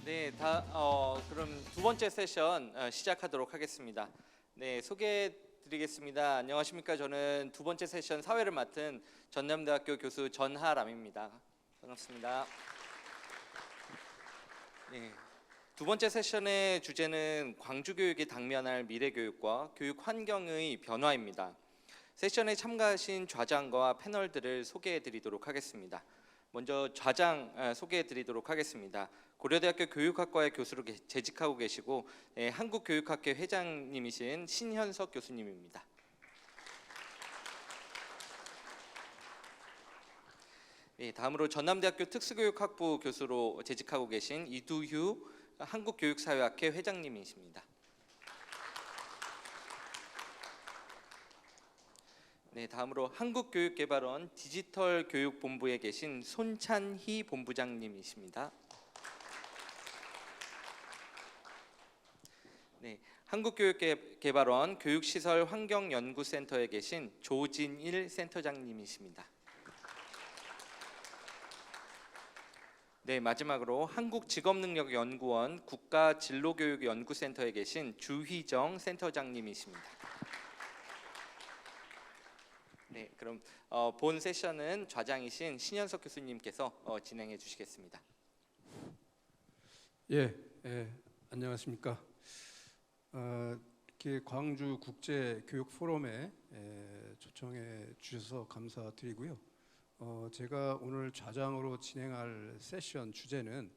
네, 그럼 두 번째 세션 시작하도록 하겠습니다. 네, 소개해드리겠습니다. 안녕하십니까? 저는 두 번째 세션 사회를 맡은 전남대학교 교수 전하람입니다. 반갑습니다. 네, 두 번째 세션의 주제는 광주교육이 당면할 미래교육과 교육 환경의 변화입니다. 세션에 참가하신 좌장과 패널들을 소개해드리도록 하겠습니다. 먼저 좌장 소개해드리도록 하겠습니다. 고려대학교 교육학과의 교수로 재직하고 계시고 한국교육학회 회장님이신 신현석 교수님입니다. 다음으로 전남대학교 특수교육학부 교수로 재직하고 계신 이두휴 한국교육사회학회 회장님이십니다. 다음으로 한국교육개발원 디지털교육본부에 계신 손찬희 본부장님이십니다. 한국교육개발원 교육시설환경연구센터에 계신 조진일 센터장님이십니다. 마지막으로 한국직업능력연구원 국가진로교육연구센터에 계신 주희정 센터장님이십니다. 그럼 본 세션은 좌장이신 신현석 교수님께서 진행해 주시겠습니다. 안녕하십니까. 이렇게 광주 국제 교육 포럼에 초청해 주셔서 감사드리고요. 제가 오늘 좌장으로 진행할 세션 주제는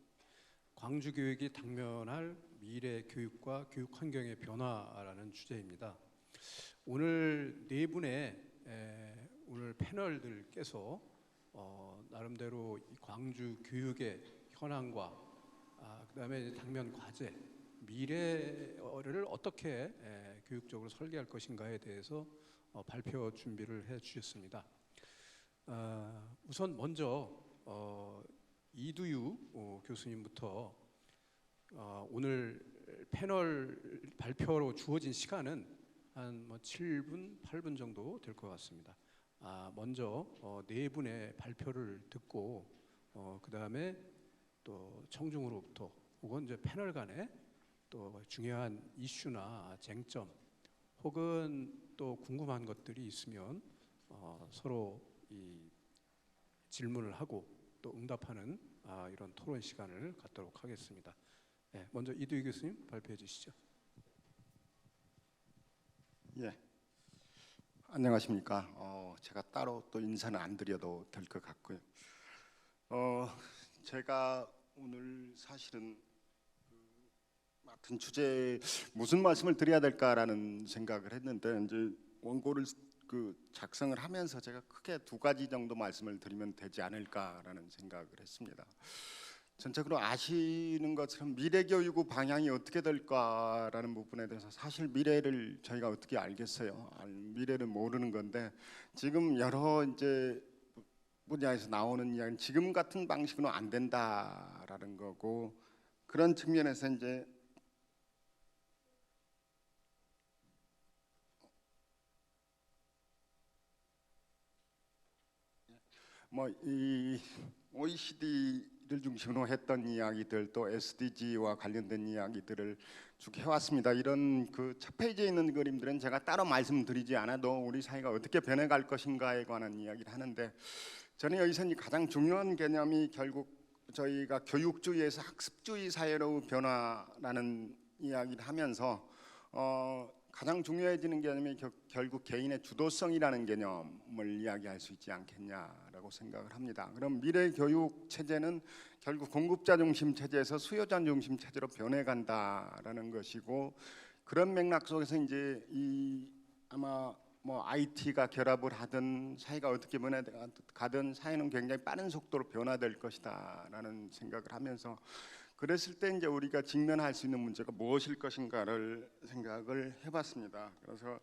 광주 교육이 당면할 미래 교육과 교육 환경의 변화라는 주제입니다. 오늘 네 분의 오늘 패널들께서 나름대로 이 광주 교육의 현황과 그다음에 당면 과제, 미래를 어떻게 교육적으로 설계할 것인가에 대해서 발표 준비를 해 주셨습니다. 우선 먼저 이두유 교수님부터 오늘 패널 발표로 주어진 시간은 한 7분, 8분 정도 될 것 같습니다. 먼저 네 분의 발표를 듣고 그 다음에 또 청중으로부터 혹은 이제 패널 간에 또 중요한 이슈나 쟁점 혹은 또 궁금한 것들이 있으면 서로 이 질문을 하고 또 응답하는 이런 토론 시간을 갖도록 하겠습니다. 먼저 이두희 교수님 발표해 주시죠. 안녕하십니까. 제가 따로 또 인사는 안 드려도 될 것 같고요. 제가 오늘 사실은 맡은 주제에 무슨 말씀을 드려야 될까라는 생각을 했는데 이제 원고를 작성을 하면서 제가 크게 두 가지 정도 말씀을 드리면 되지 않을까라는 생각을 했습니다. 전적으로 아시는 것처럼 미래 교육 방향이 어떻게 될까라는 부분에 대해서 사실 미래를 저희가 어떻게 알겠어요? 미래를 모르는 건데 지금 여러 이제 분야에서 나오는 이야기는 지금 같은 방식으로 안 된다라는 거고 그런 측면에서 이제 이 OECD를 중심으로 했던 이야기들 또 SDG와 관련된 이야기들을 쭉 해왔습니다. 이런 첫 페이지에 있는 그림들은 제가 따로 말씀드리지 않아도 우리 사회가 어떻게 변해갈 것인가에 관한 이야기를 하는데 저는 여기서 가장 중요한 개념이 결국 저희가 교육주의에서 학습주의 사회로 변화라는 이야기를 하면서 가장 중요해지는 개념이 결국 개인의 주도성이라는 개념을 이야기할 수 있지 않겠냐라고 생각을 합니다. 그럼 미래 교육 체제는 결국 공급자 중심 체제에서 수요자 중심 체제로 변해간다라는 것이고 그런 맥락 속에서 이제 아마 IT가 결합을 하든 사회가 어떻게 변해가든 사회는 굉장히 빠른 속도로 변화될 것이다라는 생각을 하면서 그랬을 때 이제 우리가 직면할 수 있는 문제가 무엇일 것인가를 생각을 해봤습니다. 그래서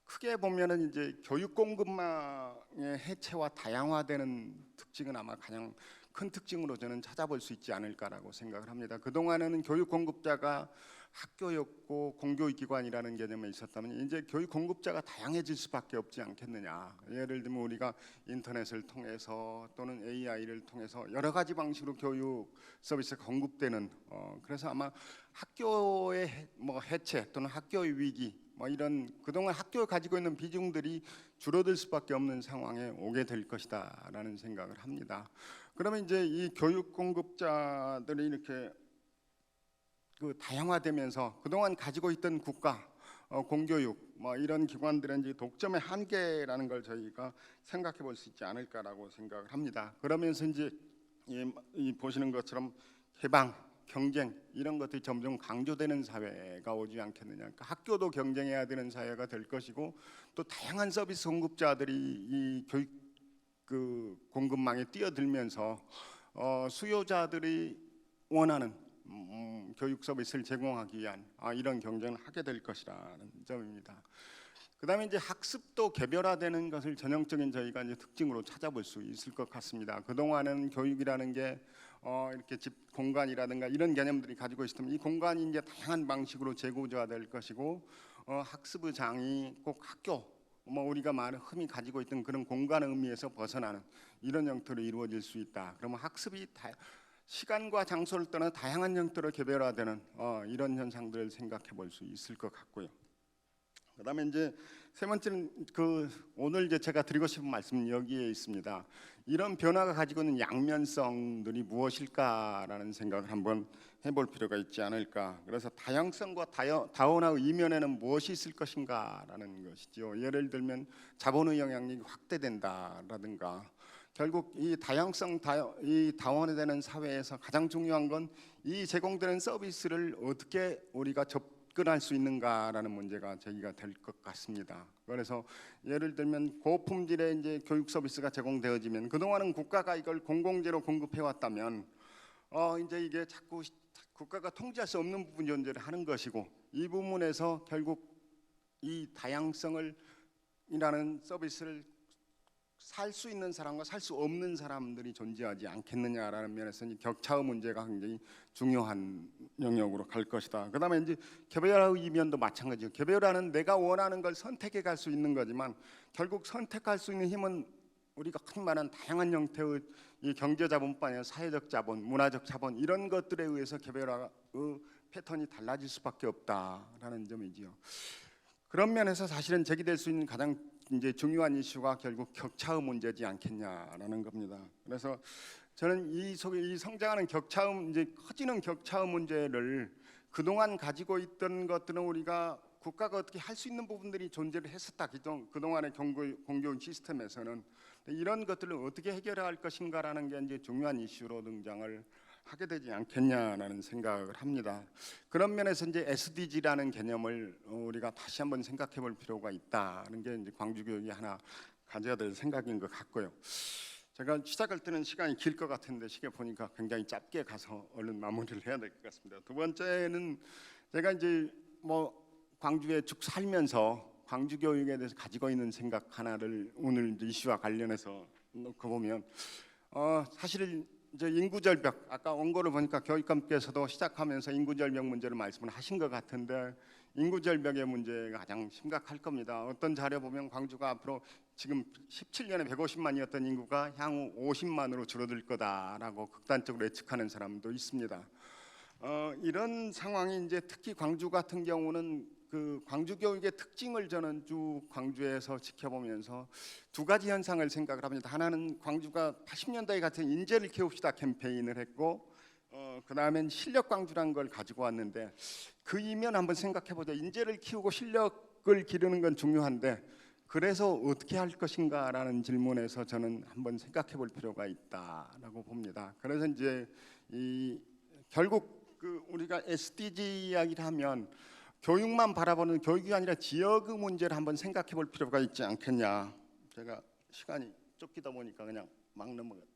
크게 보면은 이제 교육 공급망의 해체와 다양화되는 특징은 아마 가장 큰 특징으로 저는 찾아볼 수 있지 않을까라고 생각을 합니다. 그 동안에는 교육 공급자가 학교였고 공교육기관이라는 개념에 있었다면 이제 교육 공급자가 다양해질 수밖에 없지 않겠느냐. 예를 들면 우리가 인터넷을 통해서 또는 AI를 통해서 여러 가지 방식으로 교육 서비스가 공급되는 그래서 아마 학교의 뭐 해체 또는 학교의 위기 뭐 이런 그동안 학교가 가지고 있는 비중들이 줄어들 수밖에 없는 상황에 오게 될 것이다라는 생각을 합니다. 그러면 이제 이 교육 공급자들이 이렇게 그 다양화되면서 그동안 가지고 있던 국가, 공교육 뭐 이런 기관들의 이제 독점의 한계라는 걸 저희가 생각해 볼 수 있지 않을까라고 생각을 합니다. 그러면서 이제 이 보시는 것처럼 개방, 경쟁 이런 것들이 점점 강조되는 사회가 오지 않겠느냐. 그러니까 학교도 경쟁해야 되는 사회가 될 것이고 또 다양한 서비스 공급자들이 이 교육 그 공급망에 뛰어들면서 수요자들이 원하는 교육 서비스를 제공하기 위한 이런 경쟁을 하게 될 것이라는 점입니다. 그다음에 이제 학습도 개별화되는 것을 전형적인 저희가 이제 특징으로 찾아볼 수 있을 것 같습니다. 그동안은 교육이라는 게 이렇게 집 공간이라든가 이런 개념들이 가지고 있으면 이 공간이 이제 다양한 방식으로 재구조화될 것이고 학습의 장이 꼭 학교 뭐 우리가 흔히 가지고 있던 그런 공간의 의미에서 벗어나는 이런 형태로 이루어질 수 있다. 그러면 학습이 시간과 장소를 떠나 다양한 형태로 개별화되는 이런 현상들을 생각해 볼 수 있을 것 같고요. 그다음에 이제 세 번째는 그 오늘 이제 제가 드리고 싶은 말씀은 여기에 있습니다. 이런 변화가 가지고 있는 양면성들이 무엇일까라는 생각을 한번 해볼 필요가 있지 않을까. 그래서 다양성과 다원화의 이면에는 무엇이 있을 것인가라는 것이죠. 예를 들면 자본의 영향력이 확대된다라든가. 결국 이 다양성, 이 다원화되는 사회에서 가장 중요한 건 이 제공되는 서비스를 어떻게 우리가 접근할 수 있는가라는 문제가 제기가 될 것 같습니다. 그래서 예를 들면 고품질의 이제 교육 서비스가 제공되어지면 그동안은 국가가 이걸 공공재로 공급해 왔다면 이제 이게 자꾸 국가가 통제할 수 없는 부분 존재를 하는 것이고 이 부분에서 결국 이 다양성을 이라는 서비스를 살 수 있는 사람과 살 수 없는 사람들이 존재하지 않겠느냐라는 면에서 이 격차의 문제가 굉장히 중요한 영역으로 갈 것이다. 그다음에 이제 개별화의 이면도 마찬가지예요. 개별화는 내가 원하는 걸 선택해 갈 수 있는 거지만 결국 선택할 수 있는 힘은 우리가 흔히 말하는 다양한 형태의 이 경제 자본뿐 아니라 사회적 자본, 문화적 자본 이런 것들에 의해서 개별화의 패턴이 달라질 수밖에 없다라는 점이지요. 그런 면에서 사실은 제기될 수 있는 가장 이제 중요한 이슈가 결국 격차의 문제지 않겠냐라는 겁니다. 그래서 저는 이 속에 이 성장하는 격차의 이제 커지는 격차의 문제를 그동안 가지고 있던 것들은 우리가 국가가 어떻게 할 수 있는 부분들이 존재를 했었다. 그동안의 공교육 시스템에서는 이런 것들을 어떻게 해결할 것인가라는 게 이제 중요한 이슈로 등장을 하게 되지 않겠냐라는 생각을 합니다. 그런 면에서 이제 SDG라는 개념을 우리가 다시 한번 생각해 볼 필요가 있다는 게 이제 광주 교육이 하나 가져야 될 생각인 것 같고요. 제가 시작할 때는 시간이 길 것 같은데 시계 보니까 굉장히 짧게 가서 얼른 마무리를 해야 될 것 같습니다. 두 번째는 제가 이제 뭐 광주에 쭉 살면서 광주 교육에 대해서 가지고 있는 생각 하나를 오늘 이슈와 관련해서 놓고 보면 사실 이제 인구절벽 아까 원고를 보니까 교육감께서도 시작하면서 인구절벽 문제를 말씀을 하신 것 같은데 인구절벽의 문제가 가장 심각할 겁니다. 어떤 자료 보면 광주가 앞으로 지금 17년에 150만이었던 인구가 향후 50만으로 줄어들 거다라고 극단적으로 예측하는 사람도 있습니다. 이런 상황이 이제 특히 광주 같은 경우는 그 광주 교육의 특징을 저는 쭉 광주에서 지켜보면서 두 가지 현상을 생각을 합니다. 하나는 광주가 80년대에 같은 인재를 키웁시다 캠페인을 했고 그 다음엔 실력 광주라는 걸 가지고 왔는데 그 이면 한번 생각해보자. 인재를 키우고 실력을 기르는 건 중요한데 그래서 어떻게 할 것인가라는 질문에서 저는 한번 생각해 볼 필요가 있다라고 봅니다. 그래서 이제 결국 우리가 SDG 이야기를 하면 교육만 바라보는 교육이 아니라 지역의 문제를 한번 생각해 볼 필요가 있지 않겠냐. 제가 시간이 쫓기다 보니까 그냥 막 넘어가요.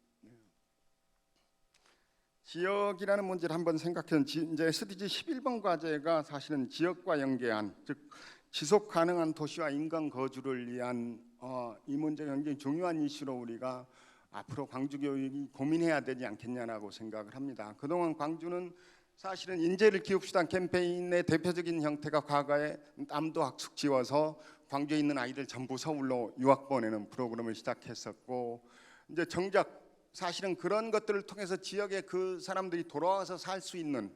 지역이라는 문제를 한번 생각해 이제 SDG 11번 과제가 사실은 지역과 연계한 즉 지속 가능한 도시와 인간 거주를 위한 이 문제가 굉장히 중요한 이슈로 우리가 앞으로 광주 교육이 고민해야 되지 않겠냐라고 생각을 합니다. 그동안 광주는 사실은 인재를 키웁시다 캠페인의 대표적인 형태가 과거에 남도 학숙 지어서 광주에 있는 아이들 전부 서울로 유학 보내는 프로그램을 시작했었고, 이제 정작 사실은 그런 것들을 통해서 지역에 그 사람들이 돌아와서 살 수 있는,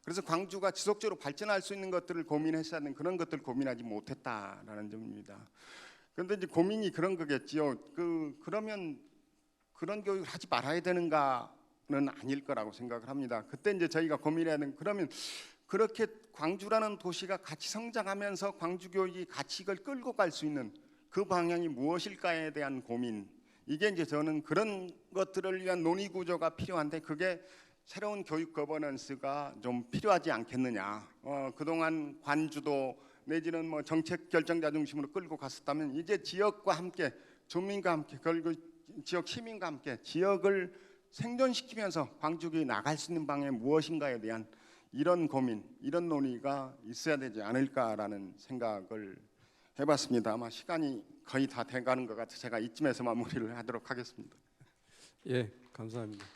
그래서 광주가 지속적으로 발전할 수 있는 것들을 고민했어야 하는 그런 것들을 고민하지 못했다라는 점입니다. 그런데 이제 고민이 그런 거겠지요. 그러면 그런 교육을 하지 말아야 되는가는 아닐 거라고 생각을 합니다. 그때 이제 저희가 고민해야 되는, 그러면 그렇게 광주라는 도시가 같이 성장하면서 광주 교육이 같이 이걸 끌고 갈 수 있는 그 방향이 무엇일까에 대한 고민, 이게 이제 저는 그런 것들을 위한 논의 구조가 필요한데, 그게 새로운 교육 거버넌스가 좀 필요하지 않겠느냐. 그동안 관주도 내지는 뭐 정책 결정자 중심으로 끌고 갔었다면, 이제 지역과 함께, 주민과 함께, 그리고 지역 시민과 함께 지역을 생존시키면서 광주교육이 나갈 수 있는 방향이 무엇인가에 대한 이런 고민, 이런 논의가 있어야 되지 않을까라는 생각을 해봤습니다. 아마 시간이 거의 다 돼가는 것 같아서 제가 이쯤에서 마무리를 하도록 하겠습니다. 예, 감사합니다.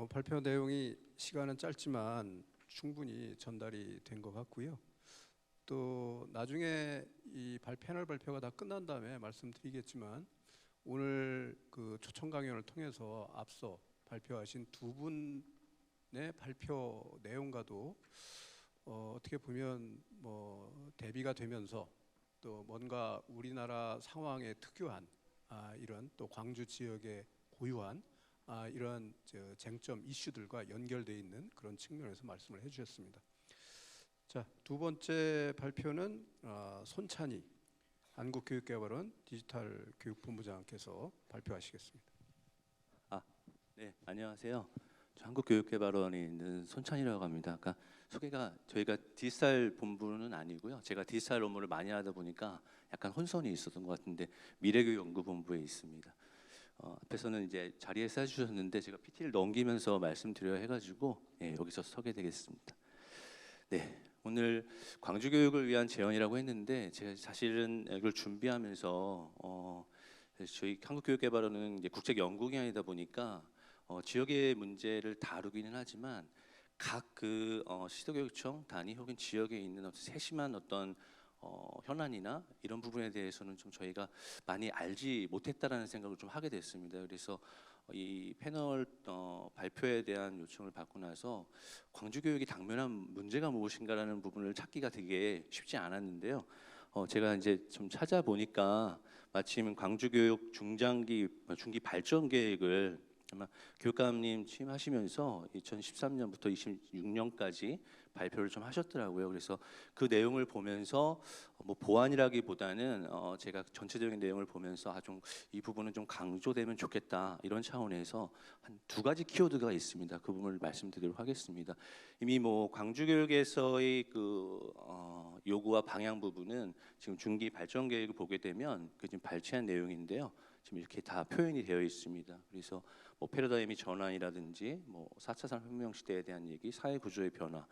발표 내용이 시간은 짧지만 충분히 전달이 된 것 같고요. 또 나중에 이 패널 발표가 다 끝난 다음에 말씀드리겠지만, 오늘 그 초청 강연을 통해서 앞서 발표하신 두 분의 발표 내용과도 어떻게 보면 뭐 대비가 되면서, 또 뭔가 우리나라 상황에 특유한 이런, 또 광주 지역의 고유한 이러한 쟁점 이슈들과 연결되어 있는 그런 측면에서 말씀을 해주셨습니다. 자, 두 번째 발표는 손찬희 한국교육개발원 디지털교육본부장께서 발표하시겠습니다. 네, 안녕하세요. 저 한국교육개발원에 있는 손찬이라고 합니다. 아까 소개가 저희가 디지털 본부는 아니고요. 제가 디지털 업무를 많이 하다 보니까 약간 혼선이 있었던 것 같은데 미래교육연구본부에 있습니다. 앞에서는 이제 자리에서 해주셨는데 제가 PT를 넘기면서 말씀드려야 해가지고 여기서 서게 되겠습니다. 네, 오늘 광주교육을 위한 제언이라고 했는데, 제가 사실은 이걸 준비하면서 저희 한국교육개발원은 이제 국책연구기관이다 보니까 지역의 문제를 다루기는 하지만 각 시도교육청 단위 혹은 지역에 있는 어떤 세심한 어떤 현안이나 이런 부분에 대해서는 좀 저희가 많이 알지 못했다라는 생각을 좀 하게 됐습니다. 그래서 이 패널 발표에 대한 요청을 받고 나서 광주 교육이 당면한 문제가 무엇인가라는 부분을 찾기가 되게 쉽지 않았는데요. 제가 이제 좀 찾아보니까 마침 광주 교육 중기 발전 계획을 아마 교육감님 취임하시면서 2013년부터 26년까지 발표를 좀 하셨더라고요. 그래서 그 내용을 보면서 뭐 보완이라기보다는 제가 전체적인 내용을 보면서 좀 이 부분은 좀 강조되면 좋겠다, 이런 차원에서 한 두 가지 키워드가 있습니다. 그 부분을 말씀드리도록 하겠습니다. 이미 뭐 광주교육에서의 요구와 방향 부분은 지금 중기 발전 계획을 보게 되면 그 지금 발췌한 내용인데요. 지금 이렇게 다 표현이 되어 있습니다. 그래서 뭐 패러다임의 전환이라든지 뭐 4차 산업혁명 시대에 대한 얘기, 사회 구조의 변화,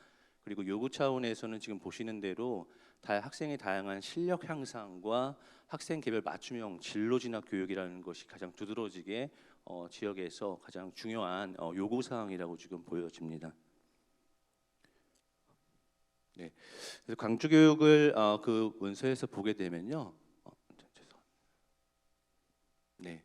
그리고 요구 차원에서는 지금 보시는 대로 학생의 다양한 실력 향상과 학생 개별 맞춤형 진로 진학 교육이라는 것이 가장 두드러지게 지역에서 가장 중요한 요구 사항이라고 지금 보여집니다. 네, 그래서 광주 교육을 그 문서에서 보게 되면요. 네.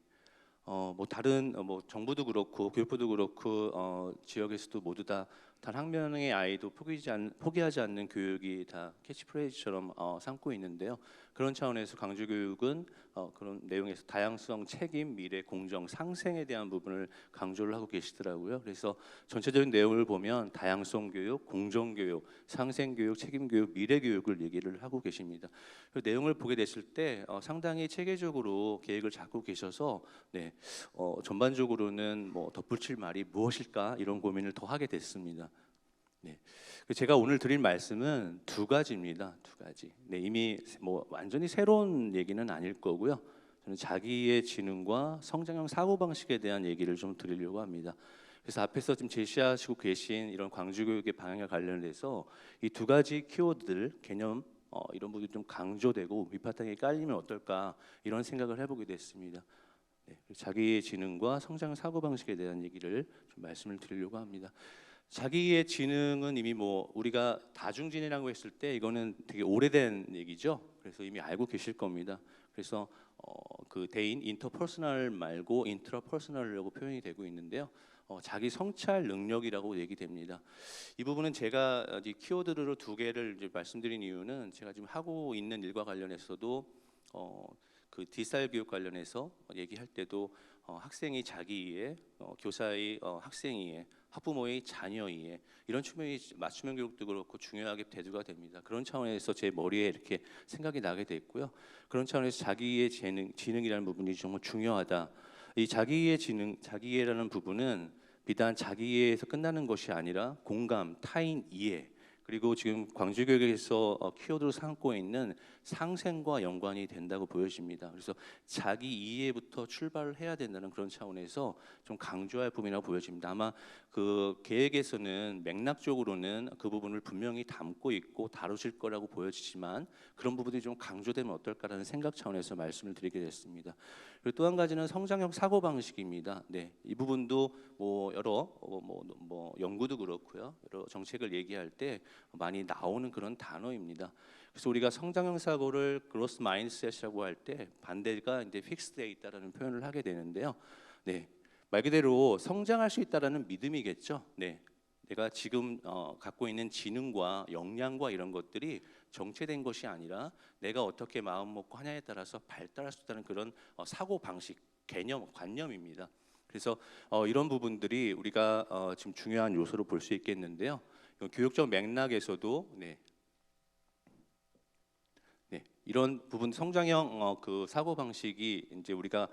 뭐 다른 정부도 그렇고 교육부도 그렇고 지역에서도 모두 다 단 한 명의 아이도 포기하지 않는 교육이 다 캐치프레이즈처럼 삼고 있는데요. 그런 차원에서 광주 교육은 그런 내용에서 다양성, 책임, 미래, 공정, 상생에 대한 부분을 강조를 하고 계시더라고요. 그래서 전체적인 내용을 보면 다양성 교육, 공정 교육, 상생 교육, 책임 교육, 미래 교육을 얘기를 하고 계십니다. 그 내용을 보게 됐을 때 상당히 체계적으로 계획을 잡고 계셔서 전반적으로는 뭐 덧붙일 말이 무엇일까, 이런 고민을 더 하게 됐습니다. 네, 제가 오늘 드릴 말씀은 두 가지입니다. 두 가지. 네, 이미 뭐 완전히 새로운 얘기는 아닐 거고요. 저는 자기의 지능과 성장형 사고 방식에 대한 얘기를 좀 드리려고 합니다. 그래서 앞에서 지금 제시하시고 계신 이런 광주 교육의 방향과 관련해서 이 두 가지 키워드들, 개념 이런 부분이 좀 강조되고 밑바탕에 깔리면 어떨까, 이런 생각을 해보게 됐습니다. 네, 자기의 지능과 성장 사고 방식에 대한 얘기를 좀 말씀을 드리려고 합니다. 자기의 지능은 이미 뭐 우리가 다중지능이라고 했을 때 이거는 되게 오래된 얘기죠. 그래서 이미 알고 계실 겁니다. 그래서 그 대인 인터퍼스널 말고 인트라퍼스널이라고 표현이 되고 있는데요. 자기 성찰 능력이라고 얘기됩니다. 이 부분은 제가 이 키워드로 두 개를 이제 말씀드린 이유는 제가 지금 하고 있는 일과 관련해서도 그 디지털 교육 관련해서 얘기할 때도 학생이 자기 이해, 교사의 학생 이해, 학부모의 자녀 이해 이런 측면이 맞춤형 교육도 그렇고 중요하게 대두가 됩니다. 그런 차원에서 제 머리에 이렇게 생각이 나게 됐고요. 그런 차원에서 자기의 지능이라는 부분이 정말 중요하다. 이 자기의 지능, 자기애라는 부분은 비단 자기애에서 끝나는 것이 아니라 공감, 타인 이해 그리고 지금 광주교육에서 키워드로 삼고 있는 상생과 연관이 된다고 보여집니다. 그래서 자기 이해부터 출발을 해야 된다는 그런 차원에서 좀 강조할 부분이라고 보여집니다. 아마 그 계획에서는 맥락적으로는 그 부분을 분명히 담고 있고 다루실 거라고 보여지지만 그런 부분이 좀 강조되면 어떨까라는 생각 차원에서 말씀을 드리게 됐습니다. 그리고 또 한 가지는 성장형 사고 방식입니다. 네, 이 부분도 뭐 여러 뭐 연구도 그렇고요, 여러 정책을 얘기할 때 많이 나오는 그런 단어입니다. 그래서 우리가 성장형 사고를 그로스 마인드셋이라고 할 때 반대가 이제 픽스되어 있다라는 표현을 하게 되는데요. 네, 말 그대로 성장할 수 있다라는 믿음이겠죠. 네, 내가 지금 갖고 있는 지능과 역량과 이런 것들이 정체된 것이 아니라 내가 어떻게 마음 먹고 하냐에 따라서 발달할 수 있다는 그런 사고 방식, 개념, 관념입니다. 그래서 이런 부분들이 우리가 지금 중요한 요소로 볼 수 있겠는데요. 교육적 맥락에서도 이런 부분 성장형 그 사고 방식이 이제 우리가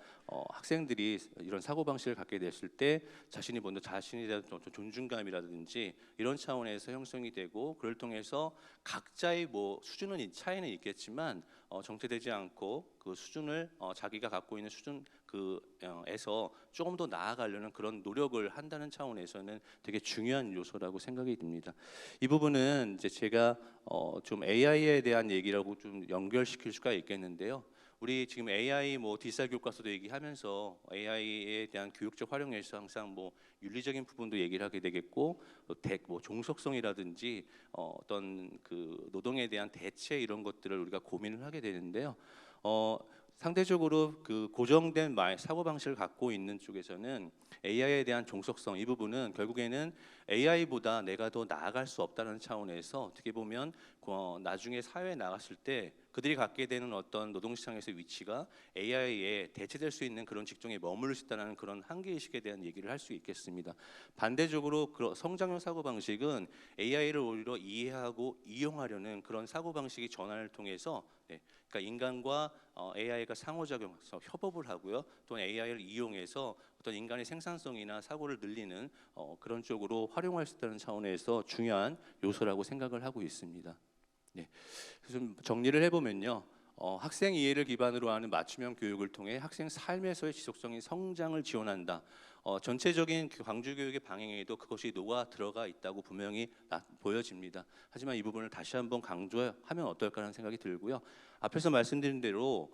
학생들이 이런 사고 방식을 갖게 됐을 때 자신이 먼저 자신에 대한 존중감이라든지 이런 차원에서 형성이 되고 그걸 통해서 각자의 뭐 수준은 차이는 있겠지만 정체되지 않고 그 수준을 자기가 갖고 있는 수준 에서 조금 더 나아가려는 그런 노력을 한다는 차원에서는 되게 중요한 요소라고 생각이 듭니다. 이 부분은 이제 제가 좀 AI에 대한 얘기라고 좀 연결시킬 수가 있겠는데요. 우리 지금 AI 뭐 디지털 교과서도 얘기하면서 AI에 대한 교육적 활용에서 항상 뭐 윤리적인 부분도 얘기를 하게 되겠고 뭐 종속성이라든지 어떤 그 노동에 대한 대체 이런 것들을 우리가 고민을 하게 되는데요. 상대적으로 그 고정된 사고 방식을 갖고 있는 쪽에서는 AI에 대한 종속성 이 부분은 결국에는 AI보다 내가 더 나아갈 수 없다는 차원에서 어떻게 보면 나중에 사회에 나갔을 때 그들이 갖게 되는 어떤 노동시장에서의 위치가 AI에 대체될 수 있는 그런 직종에 머무를 수 있다는 그런 한계의식에 대한 얘기를 할 수 있겠습니다. 반대적으로 성장형 사고방식은 AI를 오히려 이해하고 이용하려는 그런 사고방식의 전환을 통해서 그러니까 인간과 AI가 상호작용해서 협업을 하고요. 또 AI를 이용해서 어떤 인간의 생산성이나 사고를 늘리는 그런 쪽으로 활용할 수 있다는 차원에서 중요한 요소라고 생각을 하고 있습니다. 네. 그래서 좀 정리를 해보면요. 학생 이해를 기반으로 하는 맞춤형 교육을 통해 학생 삶에서의 지속적인 성장을 지원한다. 전체적인 광주 교육의 방향에도 그것이 녹아 들어가 있다고 분명히 보여집니다. 하지만 이 부분을 다시 한번 강조하면 어떨까라는 생각이 들고요. 앞에서 말씀드린 대로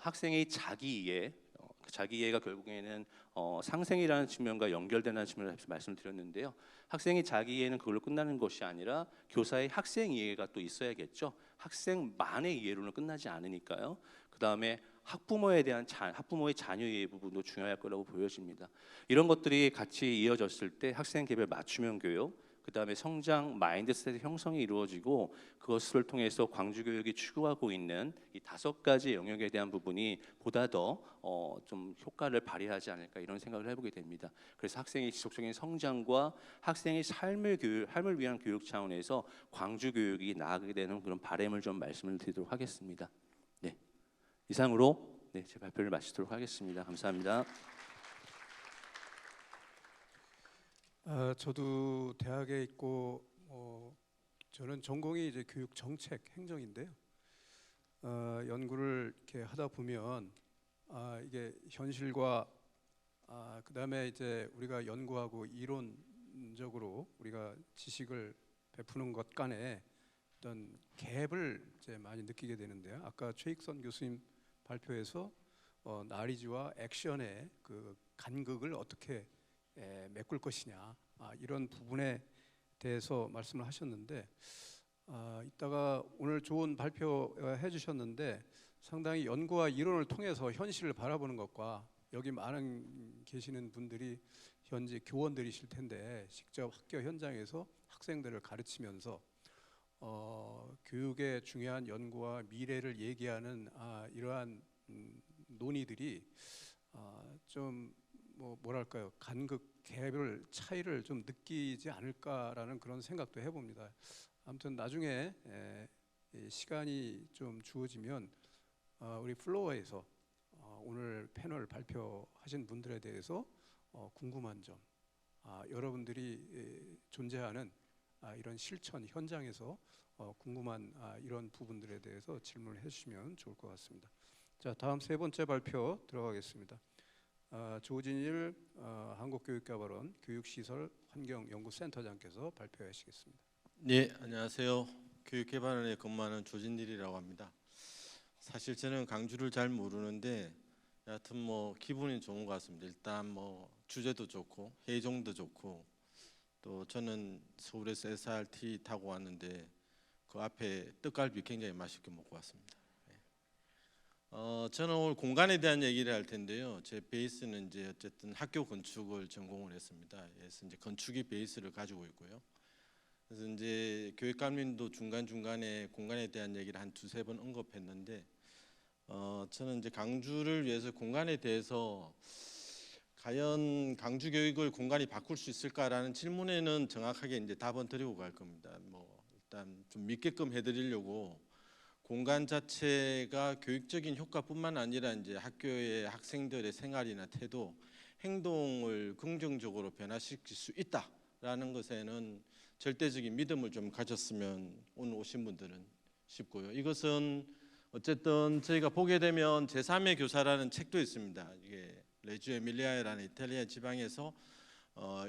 학생의 자기 이해, 자기 이해가 결국에는 상생이라는 측면과 연결되는 측면을 말씀드렸는데요. 학생의 자기 이해는 그걸로 끝나는 것이 아니라 교사의 학생 이해가 또 있어야겠죠. 학생만의 이해로는 끝나지 않으니까요. 그 다음에 학부모에 대한 학부모의 자녀 이해 부분도 중요할 거라고 보여집니다. 이런 것들이 같이 이어졌을 때 학생 개별 맞춤형 교육, 그 다음에 성장 마인드셋의 형성이 이루어지고 그것을 통해서 광주 교육이 추구하고 있는 이 5가지 영역에 대한 부분이 보다 더 좀 효과를 발휘하지 않을까 이런 생각을 해보게 됩니다. 그래서 학생의 지속적인 성장과 학생의 삶을 위한 교육 차원에서 광주 교육이 나아가게 되는 그런 바람을 좀 말씀을 드리도록 하겠습니다. 네, 이상으로 제 발표를 마치도록 하겠습니다. 감사합니다. 저도 대학에 있고 저는 전공이 이제 교육 정책 행정인데요. 연구를 이렇게 하다 보면 이게 현실과 그다음에 이제 우리가 연구하고 이론적으로 우리가 지식을 베푸는 것 간에 어떤 갭을 이제 많이 느끼게 되는데요. 아까 최익선 교수님 발표에서 나리지와 액션의 그 간극을 어떻게 메꿀 것이냐, 이런 부분에 대해서 말씀을 하셨는데, 이따가 오늘 좋은 발표해 주셨는데 상당히 연구와 이론을 통해서 현실을 바라보는 것과, 여기 많은 계시는 분들이 현재 교원들이실 텐데 직접 학교 현장에서 학생들을 가르치면서 교육의 중요한 연구와 미래를 얘기하는 이러한 논의들이 좀 뭐랄까요, 간극 갭을 차이를 좀 느끼지 않을까라는 그런 생각도 해봅니다. 아무튼 나중에 시간이 좀 주어지면 우리 플로어에서 오늘 패널 발표하신 분들에 대해서 궁금한 점, 여러분들이 존재하는 이런 실천 현장에서 궁금한 이런 부분들에 대해서 질문을 해주시면 좋을 것 같습니다. 자, 다음 세 번째 발표 들어가겠습니다. 조진일 한국교육개발원 교육시설 환경연구센터장께서 발표하시겠습니다. 네, 안녕하세요. 교육개발원에 근무하는 조진일이라고 합니다. 사실 저는 강주를 잘 모르는데 여하튼 기분이 좋은 것 같습니다. 일단 주제도 좋고 회의정도 좋고, 또 저는 서울에서 SRT 타고 왔는데 그 앞에 떡갈비 굉장히 맛있게 먹고 왔습니다. 저는 오늘 공간에 대한 얘기를 할 텐데요. 제 베이스는 이제 어쨌든 학교 건축을 전공을 했습니다. 그래서 이제 건축이 베이스를 가지고 있고요. 그래서 이제 교육감님도 중간중간에 공간에 대한 얘기를 한 두세 번 언급했는데, 저는 이제 강주를 위해서 공간에 대해서 과연 강주 교육을 공간이 바꿀 수 있을까라는 질문에는 정확하게 이제 답은 드리고 갈 겁니다. 일단 좀 믿게끔 해드리려고 공간 자체가 교육적인 효과뿐만 아니라 이제 학교의 학생들의 생활이나 태도, 행동을 긍정적으로 변화시킬 수 있다라는 것에는 절대적인 믿음을 좀 가졌으면 오늘 오신 분들은 싶고요. 이것은 어쨌든 저희가 보게 되면 제3의 교사라는 책도 있습니다. 이게 레주 에밀리아라는 이탈리아 지방에서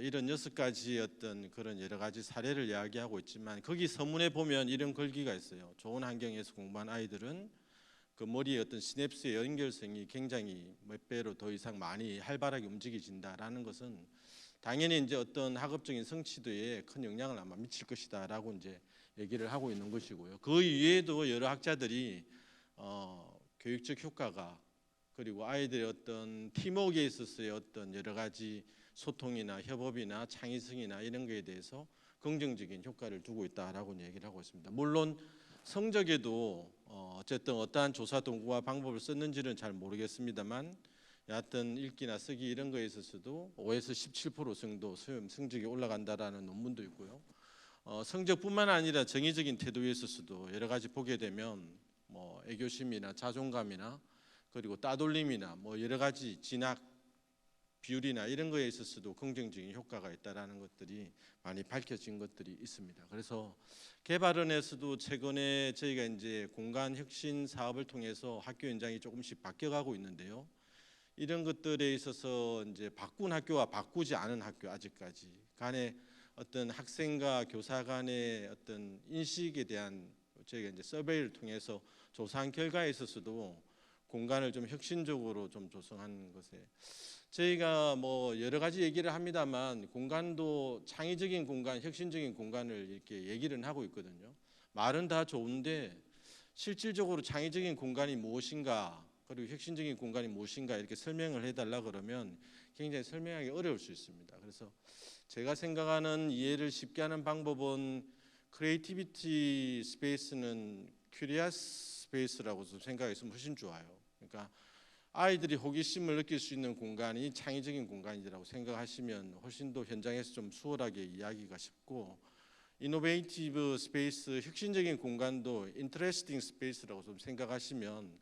이런 6가지 어떤 그런 여러 가지 사례를 이야기하고 있지만, 거기 서문에 보면 이런 글귀가 있어요. 좋은 환경에서 공부한 아이들은 그 머리의 어떤 시냅스의 연결성이 굉장히 몇 배로 더 이상 많이 활발하게 움직여진다라는 것은 당연히 이제 어떤 학업적인 성취도에 큰 영향을 아마 미칠 것이다라고 이제 얘기를 하고 있는 것이고요. 그 이외에도 여러 학자들이 교육적 효과가, 그리고 아이들의 어떤 팀워크에 있어서의 어떤 여러 가지 소통이나 협업이나 창의성이나 이런 거에 대해서 긍정적인 효과를 두고 있다라고 얘기를 하고 있습니다. 물론 성적에도 어쨌든 어떠한 조사 도구와 방법을 썼는지는 잘 모르겠습니다만, 여하튼 읽기나 쓰기 이런 거에 있어서도 5에서 17% 정도 성적이 올라간다라는 논문도 있고요. 성적뿐만 아니라 정의적인 태도에 있어서도 여러 가지 보게 되면 애교심이나 자존감이나 그리고 따돌림이나 여러 가지 진학 비율이나 이런 거에 있어서도 긍정적인 효과가 있다라는 것들이 많이 밝혀진 것들이 있습니다. 그래서 개발원에서도 최근에 저희가 이제 공간 혁신 사업을 통해서 학교 현장이 조금씩 바뀌어가고 있는데요. 이런 것들에 있어서 이제 바꾼 학교와 바꾸지 않은 학교 아직까지 간의 어떤 학생과 교사 간의 어떤 인식에 대한 저희가 이제 서베이를 통해서 조사한 결과에 있어서도 공간을 좀 혁신적으로 좀 조성한 것에 저희가 여러 가지 얘기를 합니다만, 공간도 창의적인 공간, 혁신적인 공간을 이렇게 얘기를 하고 있거든요. 말은 다 좋은데 실질적으로 창의적인 공간이 무엇인가, 그리고 혁신적인 공간이 무엇인가 이렇게 설명을 해달라 그러면 굉장히 설명하기 어려울 수 있습니다. 그래서 제가 생각하는 이해를 쉽게 하는 방법은 크리에이티비티 스페이스는 큐리어스 스페이스라고 생각했으면 훨씬 좋아요. 그러니까 아이들이 호기심을 느낄 수 있는 공간이 창의적인 공간이라고 생각하시면 훨씬 더 현장에서 좀 수월하게 이야기가 쉽고, 이노베이티브 스페이스, 혁신적인 공간도 인터레스팅 스페이스라고 좀 생각하시면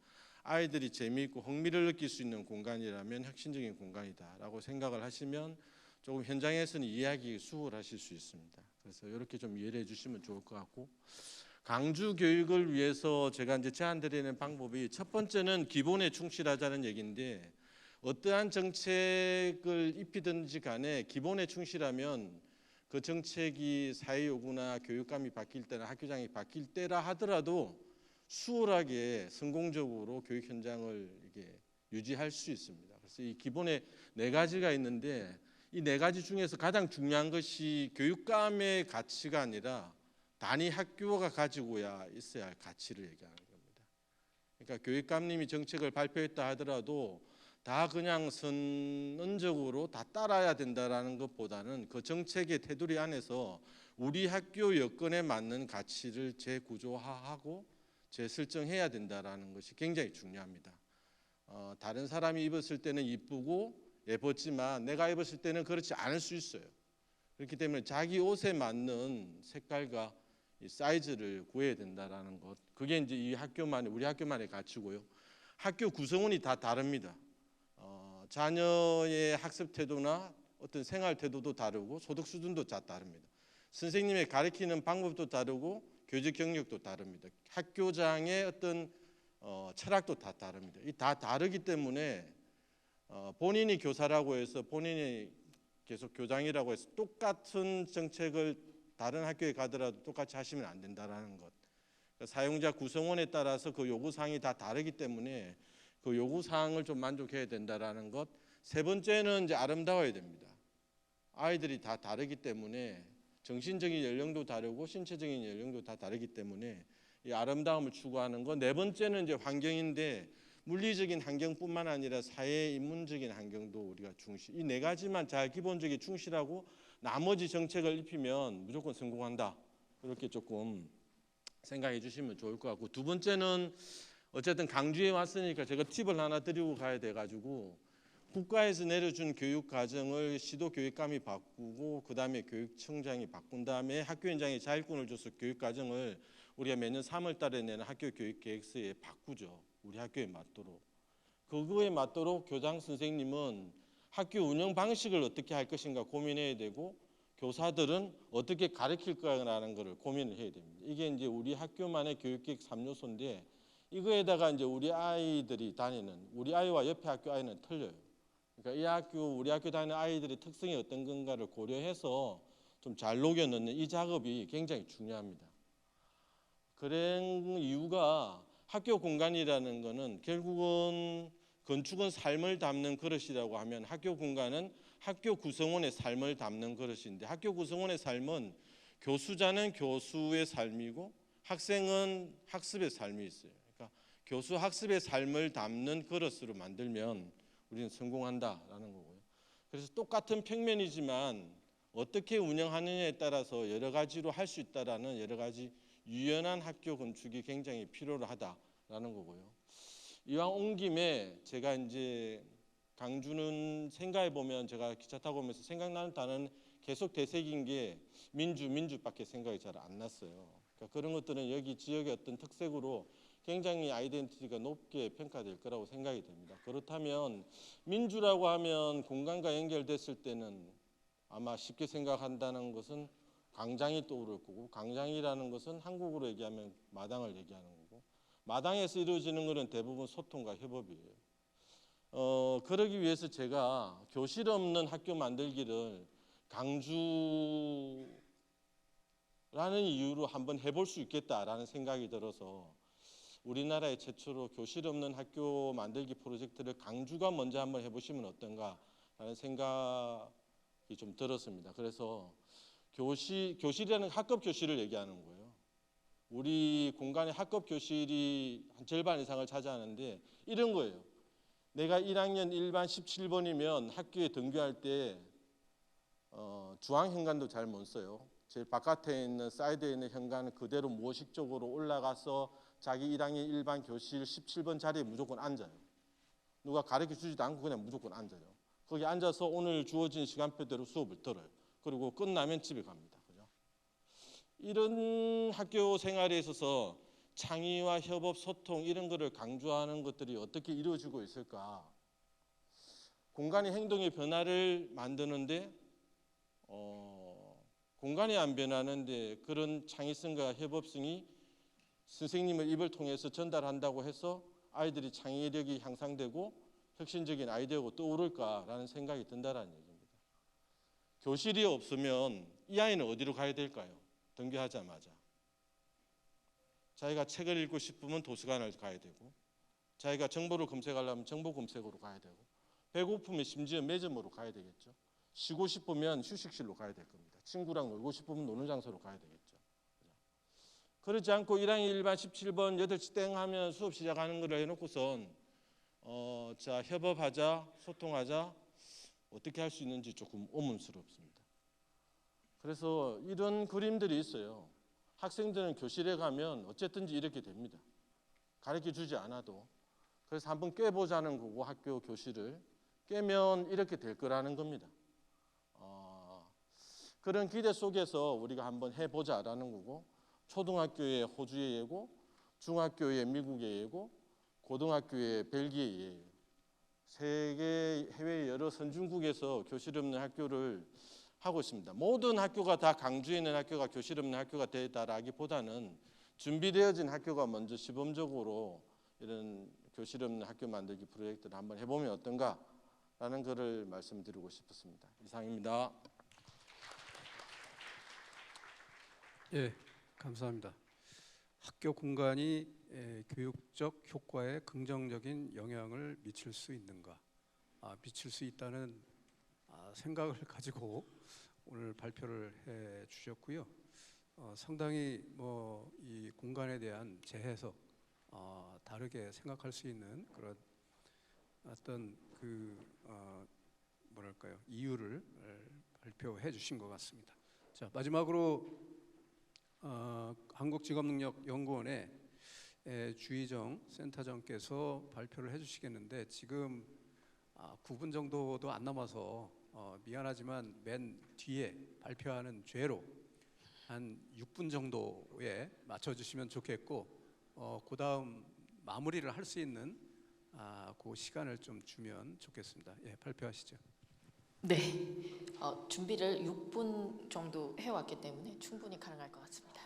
아이들이 재미있고 흥미를 느낄 수 있는 공간이라면 혁신적인 공간이다라고 생각을 하시면 조금 현장에서는 이해하기 수월하실 수 있습니다. 그래서 이렇게 좀 이해를 해주시면 좋을 것 같고, 강주 교육을 위해서 제가 이제 제안드리는 방법이, 첫 번째는 기본에 충실하자는 얘기인데, 어떠한 정책을 입히든지 간에 기본에 충실하면 그 정책이 사회 요구나 교육감이 바뀔 때나 학교장이 바뀔 때라 하더라도 수월하게 성공적으로 교육 현장을 이게 유지할 수 있습니다. 그래서 이 기본에 네 가지가 있는데 이 네 가지 중에서 가장 중요한 것이 교육감의 가치가 아니라 단위 학교가 가지고야 있어야 할 가치를 얘기하는 겁니다. 그러니까 교육감님이 정책을 발표했다 하더라도 다 그냥 선언적으로 다 따라야 된다라는 것보다는 그 정책의 테두리 안에서 우리 학교 여건에 맞는 가치를 재구조화하고 재설정해야 된다라는 것이 굉장히 중요합니다. 다른 사람이 입었을 때는 이쁘고 예뻤지만 내가 입었을 때는 그렇지 않을 수 있어요. 그렇기 때문에 자기 옷에 맞는 색깔과 이 사이즈를 구해야 된다라는 것. 그게 이제 이 학교만의 우리 학교만의 가치고요. 학교 구성원이 다 다릅니다. 자녀의 학습 태도나 어떤 생활 태도도 다르고 소득 수준도 다 다릅니다. 선생님의 가르치는 방법도 다르고 교직 경력도 다릅니다. 학교장의 어떤 철학도 다 다릅니다. 이 다 다르기 때문에 본인이 교사라고 해서 본인이 계속 교장이라고 해서 똑같은 정책을 다른 학교에 가더라도 똑같이 하시면 안 된다라는 것. 사용자 구성원에 따라서 그 요구 사항이 다 다르기 때문에 그 요구 사항을 좀 만족해야 된다라는 것. 세 번째는 이제 아름다워야 됩니다. 아이들이 다 다르기 때문에 정신적인 연령도 다르고 신체적인 연령도 다 다르기 때문에 이 아름다움을 추구하는 것. 네 번째는 이제 환경인데 물리적인 환경뿐만 아니라 사회 인문적인 환경도 우리가 중시. 이 네 가지만 잘 기본적인 충실하고 나머지 정책을 입히면 무조건 성공한다. 그렇게 조금 생각해 주시면 좋을 것 같고, 두 번째는 어쨌든 강주에 왔으니까 제가 팁을 하나 드리고 가야 돼가지고 국가에서 내려준 교육 과정을 시도 교육감이 바꾸고 그 다음에 교육청장이 바꾼 다음에 학교위원장이 자율권을 줘서 교육 과정을 우리가 매년 3월 달에 내는 학교 교육 계획서에 바꾸죠. 우리 학교에 맞도록. 그거에 맞도록 교장 선생님은 학교 운영 방식을 어떻게 할 것인가 고민해야 되고 교사들은 어떻게 가르칠 거라는 것을 고민을 해야 됩니다. 이게 이제 우리 학교만의 교육계획 3요소인데 이거에다가 이제 우리 아이들이 다니는 우리 아이와 옆에 학교 아이는 틀려요. 그러니까 이 학교 우리 학교 다니는 아이들의 특성이 어떤 건가를 고려해서 좀 잘 녹여 넣는 이 작업이 굉장히 중요합니다. 그런 이유가 학교 공간이라는 거는 결국은 건축은 삶을 담는 그릇이라고 하면 학교 공간은 학교 구성원의 삶을 담는 그릇인데 학교 구성원의 삶은 교수자는 교수의 삶이고 학생은 학습의 삶이 있어요. 그러니까 교수 학습의 삶을 담는 그릇으로 만들면 우리는 성공한다라는 거고요. 그래서 똑같은 평면이지만 어떻게 운영하느냐에 따라서 여러 가지로 할 수 있다라는 여러 가지 유연한 학교 건축이 굉장히 필요하다라는 거고요. 이왕 온 김에 제가 이제 강주는 생각해 보면 제가 기차 타고 오면서 생각나는 단어는 계속 되새긴 게 민주밖에 생각이 잘 안 났어요. 그러니까 그런 것들은 여기 지역의 어떤 특색으로 굉장히 아이덴티티가 높게 평가될 거라고 생각이 됩니다. 그렇다면 민주라고 하면 공간과 연결됐을 때는 아마 쉽게 생각한다는 것은 광장이 떠오를 거고 광장이라는 것은 한국으로 얘기하면 마당을 얘기하는 거고 마당에서 이루어지는 것은 대부분 소통과 협업이에요. 그러기 위해서 제가 교실 없는 학교 만들기를 강주라는 이유로 한번 해볼 수 있겠다라는 생각이 들어서 우리나라의 최초로 교실 없는 학교 만들기 프로젝트를 강주가 먼저 한번 해보시면 어떤가라는 생각이 좀 들었습니다. 그래서 교실이라는 학급 교실을 얘기하는 거예요. 우리 공간의 학급 교실이 한 절반 이상을 차지하는데 이런 거예요. 내가 1학년 1반 17번이면 학교에 등교할 때 주황 현관도 잘 못 써요. 제일 바깥에 있는 사이드에 있는 현관은 그대로 무의식적으로 올라가서 자기 1학년 1반 교실 17번 자리에 무조건 앉아요. 누가 가르쳐 주지도 않고 그냥 무조건 앉아요. 거기 앉아서 오늘 주어진 시간표대로 수업을 들어요. 그리고 끝나면 집에 갑니다. 그죠? 이런 학교 생활에 있어서 창의와 협업, 소통 이런 거를 강조하는 것들이 어떻게 이루어지고 있을까? 공간의 행동의 변화를 만드는데 공간이 안 변하는데 그런 창의성과 협업성이 선생님의 입을 통해서 전달한다고 해서 아이들이 창의력이 향상되고 혁신적인 아이디어가 떠오를까라는 생각이 든다는 얘기입니다. 교실이 없으면 이 아이는 어디로 가야 될까요? 등교하자마자. 자기가 책을 읽고 싶으면 도서관을 가야 되고 자기가 정보를 검색하려면 정보 검색으로 가야 되고, 배고프면 심지어 매점으로 가야 되겠죠. 쉬고 싶으면 휴식실로 가야 될 겁니다. 친구랑 놀고 싶으면 노는 장소로 가야 되겠죠. 그렇지 않고 1학년 1반 17번 8시 땡 하면 수업 시작하는 거를 해놓고선 자 협업하자, 소통하자, 어떻게 할 수 있는지 조금 의문스럽습니다. 그래서 이런 그림들이 있어요. 학생들은 교실에 가면 어쨌든지 이렇게 됩니다. 가르쳐 주지 않아도. 그래서 한번 깨보자는 거고, 학교 교실을 깨면 이렇게 될 거라는 겁니다. 그런 기대 속에서 우리가 한번 해보자라는 거고, 초등학교의 호주의 예고, 중학교의 미국의 예고, 고등학교의 벨기에 예고, 세계 해외 여러 선진국에서 교실 없는 학교를 하고 있습니다. 모든 학교가 다 강주에 있는 학교가 교실 없는 학교가 되다라기보다는 준비되어진 학교가 먼저 시범적으로 이런 교실 없는 학교 만들기 프로젝트를 한번 해보면 어떤가라는 것을 말씀드리고 싶었습니다. 이상입니다. 예, 감사합니다. 학교 공간이 교육적 효과에 긍정적인 영향을 미칠 수 있는가? 미칠 수 있다는 생각을 가지고 오늘 발표를 해 주셨고요. 상당히 이 공간에 대한 재해석, 다르게 생각할 수 있는 그런 어떤 뭐랄까요, 이유를 발표해 주신 것 같습니다. 자, 마지막으로 한국직업능력연구원의 주희정 센터장께서 발표를 해주시겠는데, 지금 9분 정도도 안 남아서 미안하지만 맨 뒤에 발표하는 죄로 한 6분 정도에 맞춰주시면 좋겠고, 그 다음 마무리를 할 수 있는 그 시간을 좀 주면 좋겠습니다. 예, 발표하시죠. 네, 준비를 6분 정도 해왔기 때문에 충분히 가능할 것 같습니다.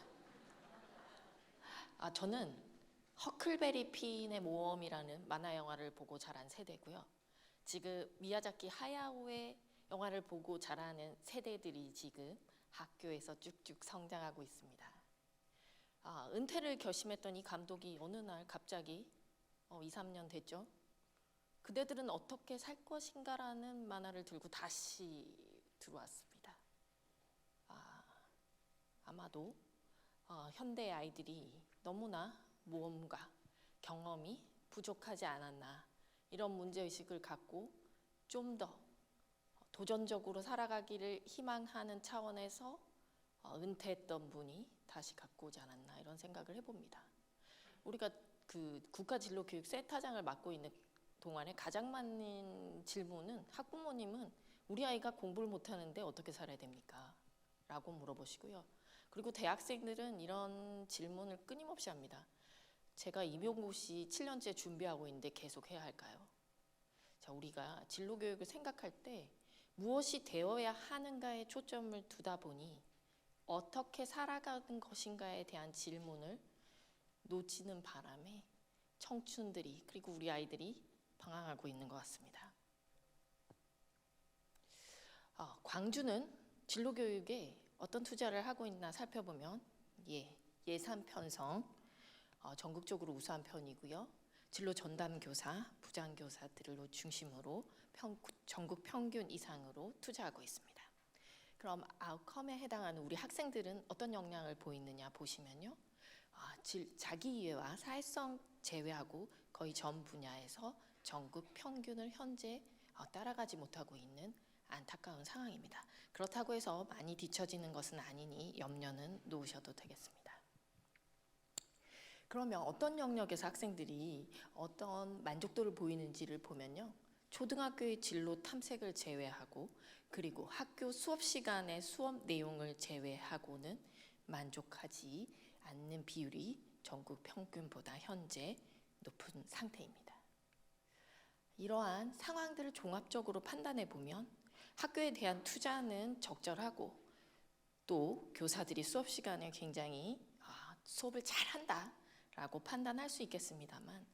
저는 허클베리 핀의 모험이라는 만화 영화를 보고 자란 세대고요. 지금 미야자키 하야오의 영화를 보고 자라는 세대들이 지금 학교에서 쭉쭉 성장하고 있습니다. 은퇴를 결심했던 이 감독이 어느 날 갑자기 2, 3년 됐죠. 그대들은 어떻게 살 것인가라는 만화를 들고 다시 들어왔습니다. 아마도 현대 아이들이 너무나 모험과 경험이 부족하지 않았나, 이런 문제의식을 갖고 좀 더 도전적으로 살아가기를 희망하는 차원에서 은퇴했던 분이 다시 갖고 오지 않았나, 이런 생각을 해봅니다. 우리가 그 국가진로교육 센터장을 맡고 있는 동안에 가장 많은 질문은, 학부모님은 우리 아이가 공부를 못하는데 어떻게 살아야 됩니까? 라고 물어보시고요. 그리고 대학생들은 이런 질문을 끊임없이 합니다. 제가 임용고시 7년째 준비하고 있는데 계속 해야 할까요? 자, 우리가 진로교육을 생각할 때 무엇이 되어야 하는가에 초점을 두다 보니 어떻게 살아가는 것인가에 대한 질문을 놓치는 바람에 청춘들이, 그리고 우리 아이들이 방황하고 있는 것 같습니다. 광주는 진로교육에 어떤 투자를 하고 있나 살펴보면, 예산 편성, 전국적으로 우수한 편이고요. 진로 전담교사, 부장교사들을 중심으로 전국 평균 이상으로 투자하고 있습니다. 그럼 아웃컴에 해당하는 우리 학생들은 어떤 역량을 보이느냐 보시면요. 자기이해와 사회성 제외하고 거의 전 분야에서 전국 평균을 현재 따라가지 못하고 있는 안타까운 상황입니다. 그렇다고 해서 많이 뒤처지는 것은 아니니 염려는 놓으셔도 되겠습니다. 그러면 어떤 영역에서 학생들이 어떤 만족도를 보이는지를 보면요. 초등학교의 진로 탐색을 제외하고, 그리고 학교 수업 시간의 수업 내용을 제외하고는 만족하지 않는 비율이 전국 평균보다 현재 높은 상태입니다. 이러한 상황들을 종합적으로 판단해 보면 학교에 대한 투자는 적절하고, 또 교사들이 수업 시간에 굉장히 수업을 잘한다 라고 판단할 수 있겠습니다만,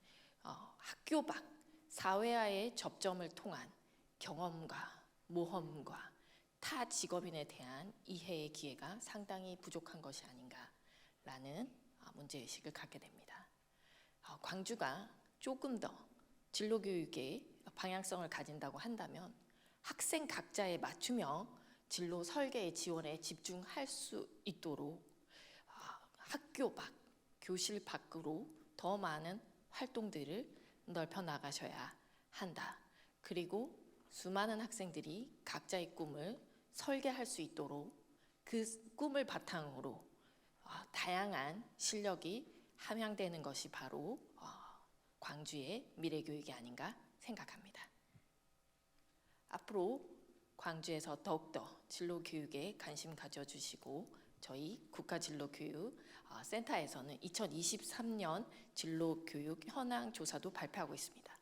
학교 밖 사회와의 접점을 통한 경험과 모험과 타 직업인에 대한 이해의 기회가 상당히 부족한 것이 아닌가라는 문제의식을 갖게 됩니다. 광주가 조금 더 진로 교육의 방향성을 가진다고 한다면 학생 각자에 맞추며 진로 설계의 지원에 집중할 수 있도록 학교 밖, 교실 밖으로 더 많은 활동들을 넓혀 나가셔야 한다. 그리고 수많은 학생들이 각자의 꿈을 설계할 수 있도록 그 꿈을 바탕으로 다양한 실력이 함양되는 것이 바로 광주의 미래교육이 아닌가 생각합니다. 앞으로 광주에서 더욱더 진로교육에 관심 가져주시고 저희 국가진로교육센터에서는 2023년 진로교육 현황 조사도 발표하고 있습니다.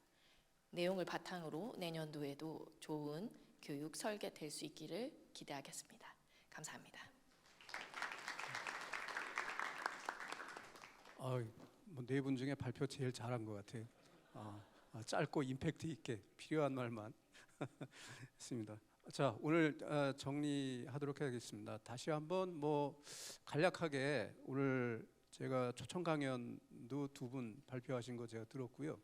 내용을 바탕으로 내년도에도 좋은 교육 설계될 수 있기를 기대하겠습니다. 감사합니다. 네 분 중에 발표 제일 잘한 것 같아요. 짧고 임팩트 있게 필요한 말만 했습니다. 자, 오늘 정리하도록 하겠습니다. 다시 한번 간략하게 오늘 제가 초청 강연도 2분 발표하신 거 제가 들었고요.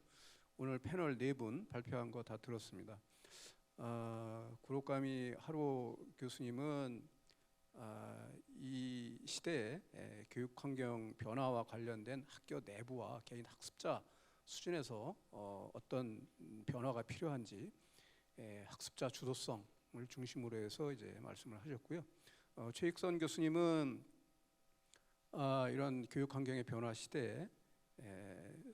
오늘 패널 4분 발표한 거 다 들었습니다. 구로카미 하루 교수님은 이 시대의 교육 환경 변화와 관련된 학교 내부와 개인 학습자 수준에서 어떤 변화가 필요한지 학습자 주도성을 중심으로 해서 이제 말씀을 하셨고요. 최익선 교수님은 이런 교육 환경의 변화 시대에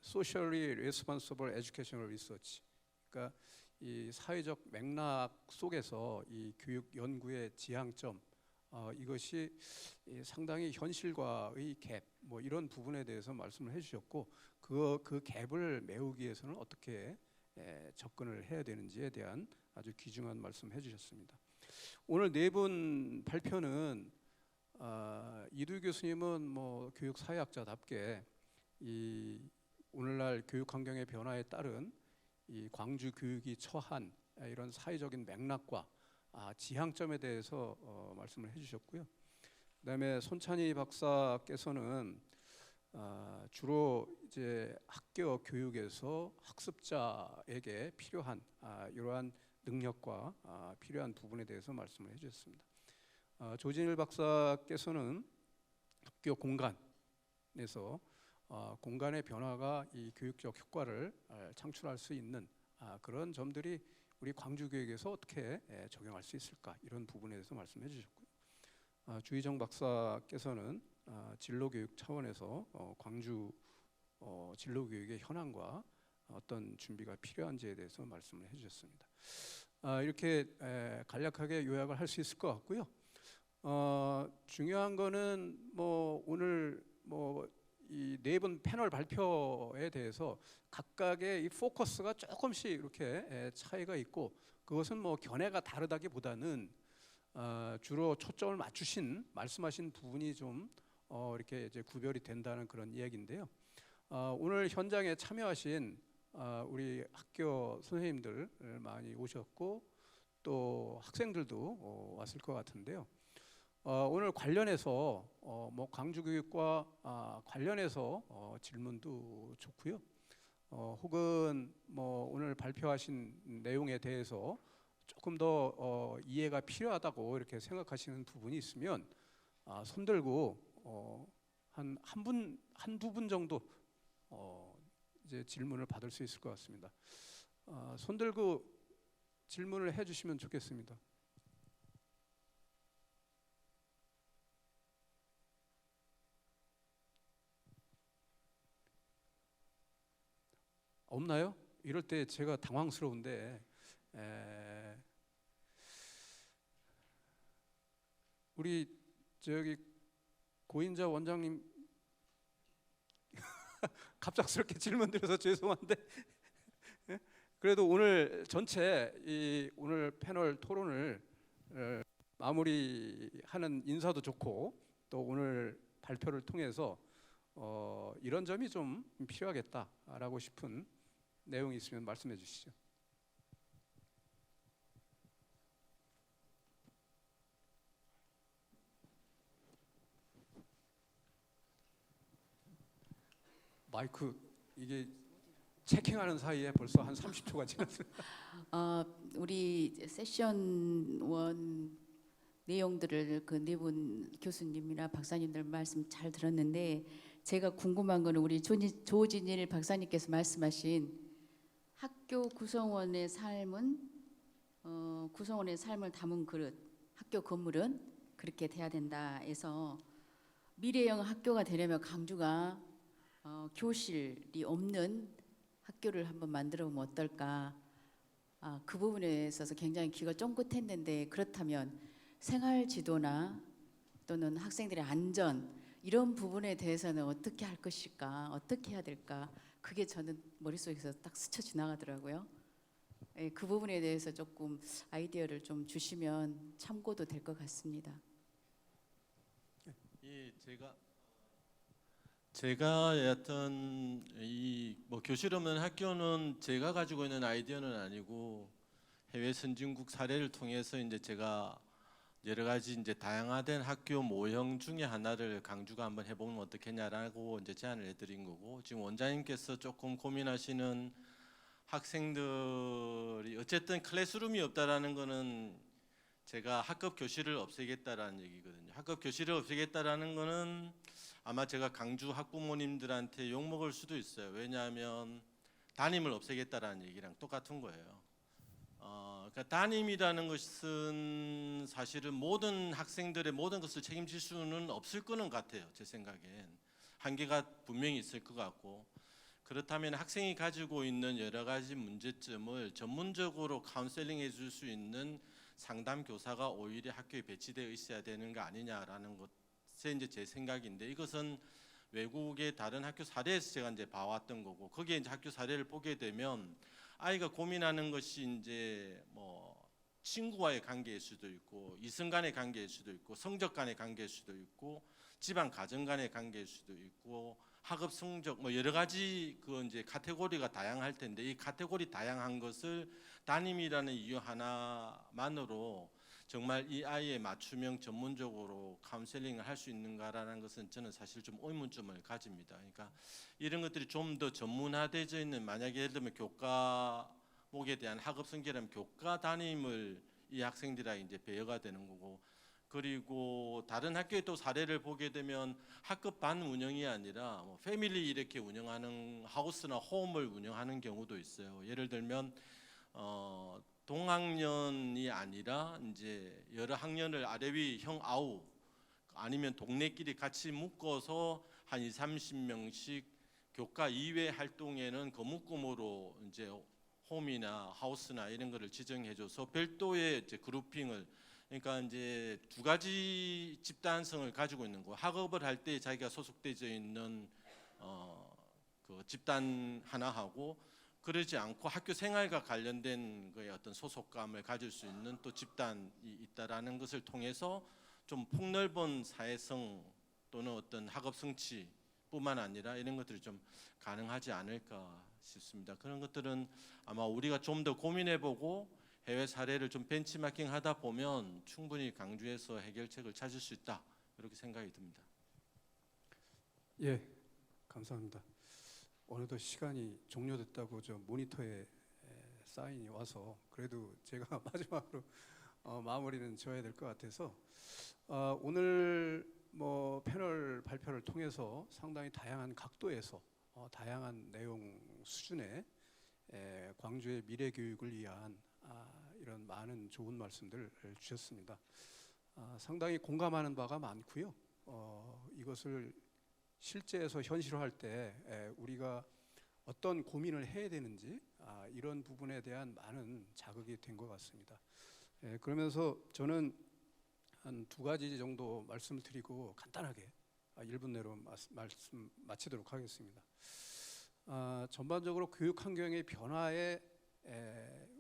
Socially Responsible Educational Research, 그러니까 이 사회적 맥락 속에서 이 교육 연구의 지향점, 이것이 상당히 현실과의 갭, 이런 부분에 대해서 말씀을 해주셨고, 그 갭을 메우기 위해서는 어떻게 접근을 해야 되는지에 대한 아주 귀중한 말씀 해주셨습니다. 오늘 4분 발표는 이두 교수님은 교육 사회학자답게 이 오늘날 교육 환경의 변화에 따른 이 광주 교육이 처한 이런 사회적인 맥락과 지향점에 대해서 말씀을 해주셨고요. 그다음에 손찬희 박사께서는 주로 이제 학교 교육에서 학습자에게 필요한 이러한 능력과 필요한 부분에 대해서 말씀을 해주셨습니다. 조진일 박사께서는 학교 공간에서 공간의 변화가 이 교육적 효과를 창출할 수 있는 그런 점들이 우리 광주 교육에서 어떻게 적용할 수 있을까, 이런 부분에 대해서 말씀해 주셨고요. 주희정 박사께서는 진로교육 차원에서 광주 진로교육의 현황과 어떤 준비가 필요한지에 대해서 말씀을 해주셨습니다. 이렇게 간략하게 요약을 할 수 있을 것 같고요. 중요한 거는 오늘 이 4분 패널 발표에 대해서 각각의 이 포커스가 조금씩 이렇게 차이가 있고, 그것은 견해가 다르다기보다는 주로 초점을 말씀하신 부분이 좀 이렇게 이제 구별이 된다는 그런 이야기인데요. 오늘 현장에 참여하신 우리 학교 선생님들 많이 오셨고, 또 학생들도 왔을 것 같은데요. 오늘 관련해서 광주교육과 관련해서 질문도 좋고요. 혹은 오늘 발표하신 내용에 대해서 조금 더 이해가 필요하다고 이렇게 생각하시는 부분이 있으면 손들고 한두 분 정도 이제 질문을 받을 수 있을 것 같습니다. 손들고 질문을 해주시면 좋겠습니다. 없나요? 이럴 때 제가 당황스러운데 우리 저기 고인자 원장님 갑작스럽게 질문 드려서 죄송한데 그래도 오늘 전체 오늘 패널 토론을 마무리하는 인사도 좋고, 또 오늘 발표를 통해서 이런 점이 좀 필요하겠다라고 싶은 내용이 있으면 말씀해 주시죠. 마이크 이게 체킹하는 사이에 벌써 한 30초가 지났어요. 우리 세션 1 내용들을 그 네 분 교수님이나 박사님들 말씀 잘 들었는데 제가 궁금한 거는 우리 조진일 박사님께서 말씀하신 학교 구성원의 삶은 구성원의 삶을 담은 그릇, 학교 건물은 그렇게 돼야 된다 해서 미래형 학교가 되려면 강주가 교실이 없는 학교를 한번 만들어 보면 어떨까? 그 부분에 있어서 굉장히 귀가 쫑긋했는데 그렇다면 생활 지도나 또는 학생들의 안전 이런 부분에 대해서는 어떻게 할 것일까? 어떻게 해야 될까? 그게 저는 머릿속에서 딱 스쳐 지나가더라고요. 예, 그 부분에 대해서 조금 아이디어를 좀 주시면 참고도 될 것 같습니다. 예, 제가 여하튼 이 뭐 교실 없는 학교는 제가 가지고 있는 아이디어는 아니고 해외 선진국 사례를 통해서 이제 제가 여러 가지 이제 다양화된 학교 모형 중에 하나를 강주가 한번 해보면 어떻겠냐라고 이제 제안을 해드린 거고, 지금 원장님께서 조금 고민하시는 학생들이 어쨌든 클래스룸이 없다라는 거는 제가 학급 교실을 없애겠다라는 얘기거든요. 학급 교실을 없애겠다라는 거는 아마 제가 강주 학부모님들한테 욕 먹을 수도 있어요. 왜냐하면 담임을 없애겠다라는 얘기랑 똑같은 거예요. 그러니까 담임이라는 것은 사실은 모든 학생들의 모든 것을 책임질 수는 없을 거는 같아요. 제 생각엔 한계가 분명히 있을 것 같고, 그렇다면 학생이 가지고 있는 여러 가지 문제점을 전문적으로 카운셀링해 줄 수 있는 상담 교사가 오히려 학교에 배치되어 있어야 되는 거 아니냐라는 것에 이제 제 생각인데, 이것은 외국의 다른 학교 사례에서 제가 이제 봐왔던 거고, 거기에 이제 학교 사례를 보게 되면 아이가 고민하는 것이 이제 뭐 친구와의 관계일 수도 있고, 이성 간의 관계일 수도 있고, 성적 간의 관계일 수도 있고, 집안 가정 간의 관계일 수도 있고, 학업 성적 뭐 여러 가지 그 이제 카테고리가 다양할 텐데, 이 카테고리 다양한 것을 담임이라는 이유 하나만으로 정말 이 아이의 맞춤형 전문적으로 카운셀링을 할 수 있는가라는 것은 저는 사실 좀 의문점을 가집니다. 그러니까 이런 것들이 좀 더 전문화되어 있는, 만약에 예를 들면 교과목에 대한 학업 성질이라면 교과 담임을 이 학생들이 이제 배워가 되는 거고, 그리고 다른 학교의 또 사례를 보게 되면 학급 반 운영이 아니라 뭐 패밀리 이렇게 운영하는 하우스나 홈을 운영하는 경우도 있어요. 예를 들면 동학년이 아니라 이제 여러 학년을 아래 위 형 아우 아니면 동네끼리 같이 묶어서 한 20-30명씩 교과 이외 활동에는 거뭇금으로 이제 홈이나 하우스나 이런 거를 지정해줘서 별도의 이제 그룹핑을, 그러니까 이제 두 가지 집단성을 가지고 있는 거. 학업을 할 때 자기가 소속되어 있는 그 집단 하나 하고, 그러지 않고 학교 생활과 관련된 거에 어떤 소속감을 가질 수 있는 또 집단이 있다라는 것을 통해서 좀 폭넓은 사회성 또는 어떤 학업 성취뿐만 아니라 이런 것들이 좀 가능하지 않을까 싶습니다. 그런 것들은 아마 우리가 좀 더 고민해보고 해외 사례를 좀 벤치마킹하다 보면 충분히 강주에서 해결책을 찾을 수 있다, 이렇게 생각이 듭니다. 예, 감사합니다. 어느덧 시간이 종료됐다고 저 모니터에 사인이 와서 그래도 제가 마지막으로 마무리는 지어야 될 것 같아서 오늘 뭐 패널 발표를 통해서 상당히 다양한 각도에서 다양한 내용 수준의 광주의 미래 교육을 위한 이런 많은 좋은 말씀들을 주셨습니다. 상당히 공감하는 바가 많고요. 이것을 실제에서 현실화할 때 우리가 어떤 고민을 해야 되는지 이런 부분에 대한 많은 자극이 된 것 같습니다. 그러면서 저는 한 두 가지 정도 말씀을 드리고 간단하게 1분 내로 말씀 마치도록 하겠습니다. 전반적으로 교육 환경의 변화에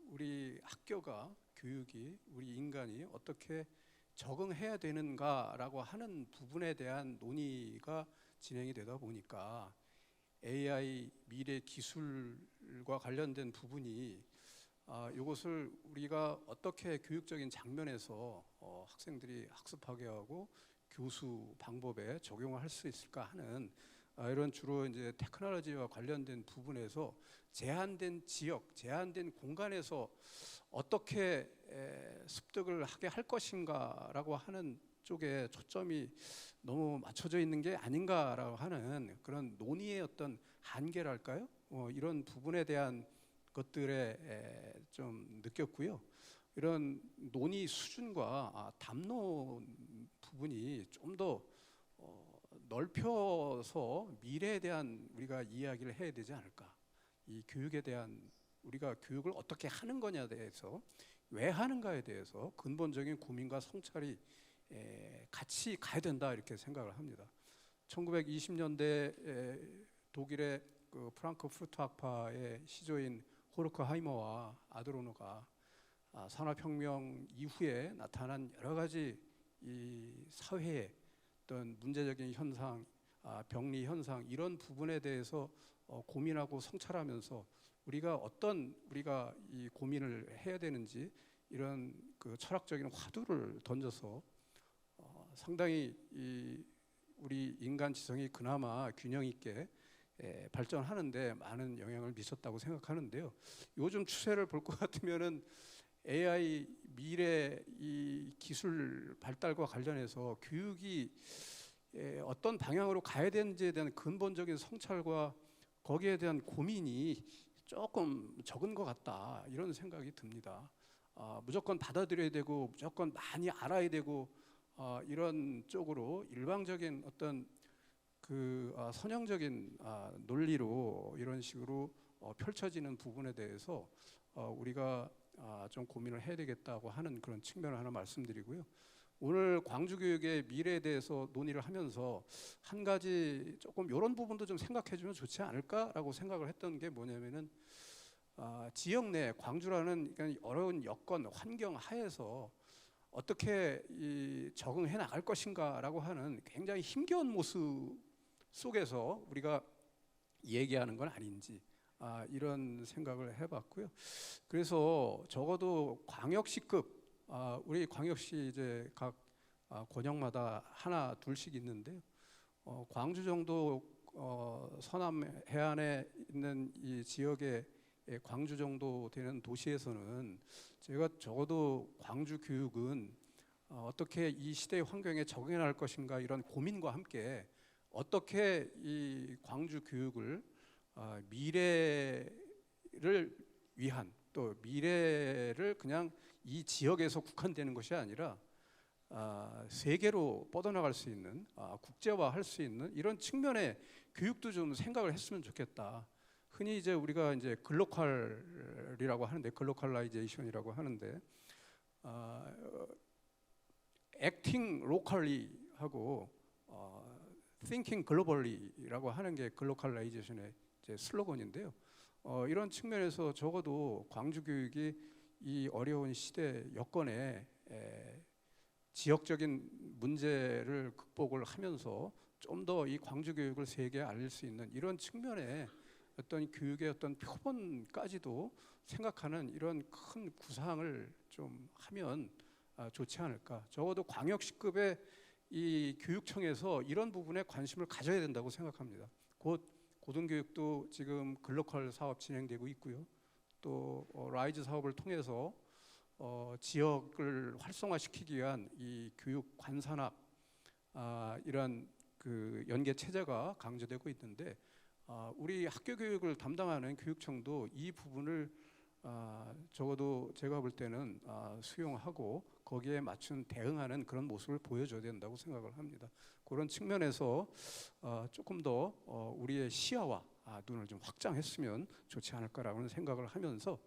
우리 학교가, 교육이, 우리 인간이 어떻게 적응해야 되는가라고 하는 부분에 대한 논의가 진행이 되다 보니까 AI 미래 기술과 관련된 부분이 이것을 우리가 어떻게 교육적인 장면에서 학생들이 학습하게 하고 교수 방법에 적용을 할 수 있을까 하는 이런 주로 이제 테크놀로지와 관련된 부분에서 제한된 지역, 제한된 공간에서 어떻게 습득을 하게 할 것인가라고 하는 쪽에 초점이 너무 맞춰져 있는 게 아닌가라고 하는 그런 논의의 어떤 한계랄까요? 이런 부분에 대한 것들에 좀 느꼈고요. 이런 논의 수준과 담론 부분이 좀 더 넓혀서 미래에 대한 우리가 이야기를 해야 되지 않을까. 이 교육에 대한 우리가 교육을 어떻게 하는 거냐에 대해서 왜 하는가에 대해서 근본적인 고민과 성찰이 같이 가야 된다 이렇게 생각을 합니다. 1920년대 독일의 그 프랑크푸르트 학파의 시조인 호르크하이머와 아도르노가 산업혁명 이후에 나타난 여러 가지 이 사회의 어떤 문제적인 현상, 병리 현상 이런 부분에 대해서 고민하고 성찰하면서 우리가 이 고민을 해야 되는지 이런 그 철학적인 화두를 던져서 상당히 우리 인간 지성이 그나마 균형 있게 발전하는데 많은 영향을 미쳤다고 생각하는데요. 요즘 추세를 볼 것 같으면은 AI 미래 이 기술 발달과 관련해서 교육이 어떤 방향으로 가야 되는지에 대한 근본적인 성찰과 거기에 대한 고민이 조금 적은 것 같다 이런 생각이 듭니다. 무조건 받아들여야 되고 무조건 많이 알아야 되고 이런 쪽으로 일방적인 어떤 그 선형적인 논리로 이런 식으로 펼쳐지는 부분에 대해서 우리가 좀 고민을 해야 되겠다고 하는 그런 측면을 하나 말씀드리고요. 오늘 광주교육의 미래에 대해서 논의를 하면서 한 가지 조금 이런 부분도 좀 생각해주면 좋지 않을까라고 생각을 했던 게 뭐냐면은 지역 내 광주라는 어려운 여건 환경 하에서 어떻게 적응해 나갈 것인가라고 하는 굉장히 힘겨운 모습 속에서 우리가 얘기하는 건 아닌지 이런 생각을 해봤고요. 그래서 적어도 광역시급 우리 광역시 이제 각 권역마다 하나 둘씩 있는데요. 광주 정도 서남 해안에 있는 이 지역에 광주 정도 되는 도시에서는 제가 적어도 광주 교육은 어떻게 이 시대의 환경에 적응해 나갈 것인가 이런 고민과 함께 어떻게 이 광주 교육을 미래를 위한 또 미래를 그냥 이 지역에서 국한되는 것이 아니라 세계로 뻗어나갈 수 있는 국제화할 수 있는 이런 측면의 교육도 좀 생각을 했으면 좋겠다. 흔히 이제 우리가 이제 글로컬이라고 하는데 글로컬라이제이션이라고 하는데 acting locally 하고 thinking globally라고 하는 게 글로컬라이제이션의 이제 슬로건인데요. 이런 측면에서 적어도 광주 교육이 이 어려운 시대 여건에 지역적인 문제를 극복을 하면서 좀 더 이 광주 교육을 세계에 알릴 수 있는 이런 측면의 어떤 교육의 어떤 표본까지도 생각하는 이런 큰 구상을 좀 하면 좋지 않을까. 적어도 광역시급의 이 교육청에서 이런 부분에 관심을 가져야 된다고 생각합니다. 곧 고등교육도 지금 글로컬 사업 진행되고 있고요. 또 라이즈 사업을 통해서 지역을 활성화시키기 위한 이 교육 관산학 이런 그 연계 체제가 강조되고 있는데 우리 학교 교육을 담당하는 교육청도 이 부분을 적어도 제가 볼 때는 수용하고 거기에 맞춘 대응하는 그런 모습을 보여줘야 된다고 생각을 합니다. 그런 측면에서 조금 더 우리의 시야와 눈을 좀 확장했으면 좋지 않을까라는 생각을 하면서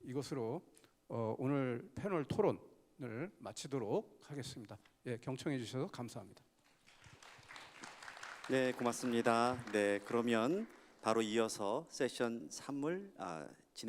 이것으로 오늘 패널 토론을 마치도록 하겠습니다. 예, 경청해 주셔서 감사합니다. 네, 고맙습니다. 네, 그러면 바로 이어서 세션 3을